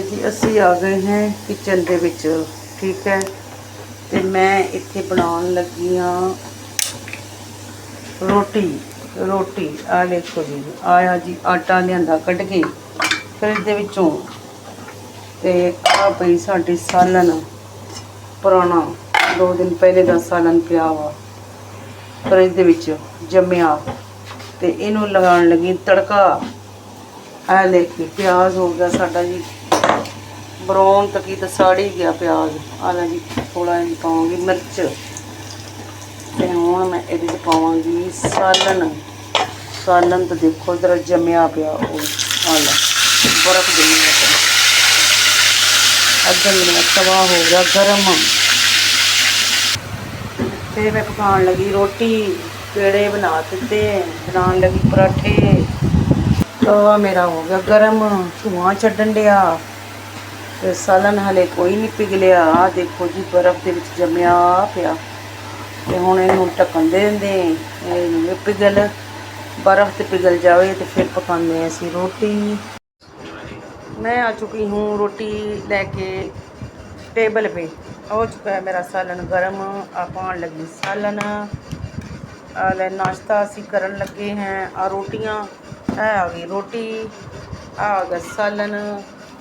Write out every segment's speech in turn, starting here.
जी असी आ गए हैं किचन दे विच। ठीक है, तो मैं इत्थे बनाउण लगी हाँ रोटी। रोटी आ देखो जी, आया जी आटा लिआंदा कढ़ के फिर इहदे विचों, ते आ पई साडी सालन पुराना 2 दिन पहले दा सालन पिया वा फ्रिज दे विच जम्मिया, ते इहनूं लगाउण लगी तड़का। आ देखिए प्याज हो गया साडा जी ब्राउन तक ही, तो सड़ ही गया प्याज। आला जी थोड़ा जी पाऊँगी मिर्च, तो हुण मैं ये पावांगी सालन। सालन तो देखो इधर जमया पिया, आला बर्फ जमया पिया। अगर मेरा तवा हो गया गर्म, फिर मैं पकाने लगी रोटी। पेड़े बना दिते, बनाने लगी पराठे। तवा मेरा हो गया गर्म, धुआं छड्डन दिया, ते सालन हले कोई नहीं पिघलिया। आ देखो जी बर्फ दे विच जम्मिया पिया, ते हुण इहनूं ढक्कन दे दिंदे, इहनूं पिघल बर्फ ते पिघल जावे, तो फिर पकाने असीं रोटी। मैं आ चुकी हूँ रोटी लेके टेबल पे। हो चुका है मेरा सालन गर्म। आ पाउण लगी सालन। नाश्ता असीं करन लगे हैं। आ रोटियां, आ गई रोटी, आ गया सालन,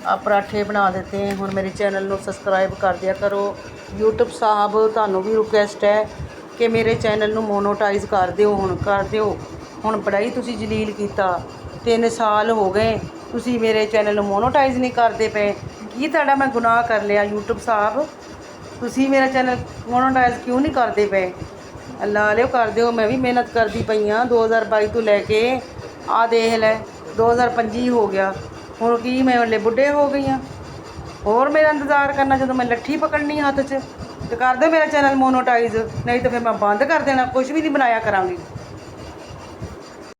आ पराठे बना देते हैं। हुण मेरे चैनल नूं सबसक्राइब कर दिया करो। यूट्यूब साहब तुहानूं भी रिक्वेस्ट है कि मेरे चैनल नूं मोनोटाइज़ कर दिओ। हुण कर दिओ, हुण बड़ा ही तुसीं जलील कीता। 3 साल हो गए तुसीं मेरे चैनल नूं मोनोटाइज़ नहीं करदे पे। की तुहाडा मैं गुनाह कर लिया यूट्यूब साहब? तुसीं मेरा चैनल मोनोटाइज़ क्यों नहीं करदे पे? ला लिओ, कर दिओ। मैं भी मेहनत करदी पई हाँ 2022 तो लैके आ देख लै 2025 हो गया। हुण की मैं हले बुढ़े हो गई हाँ? होर मेरा इंतज़ार करना जदों मैं लट्ठी पकड़नी हत्थ 'च? तो कर दो मेरा चैनल मोनोटाइज़, नहीं तो फिर मैं बंद कर देना, कुछ भी नहीं बनाया करांगी।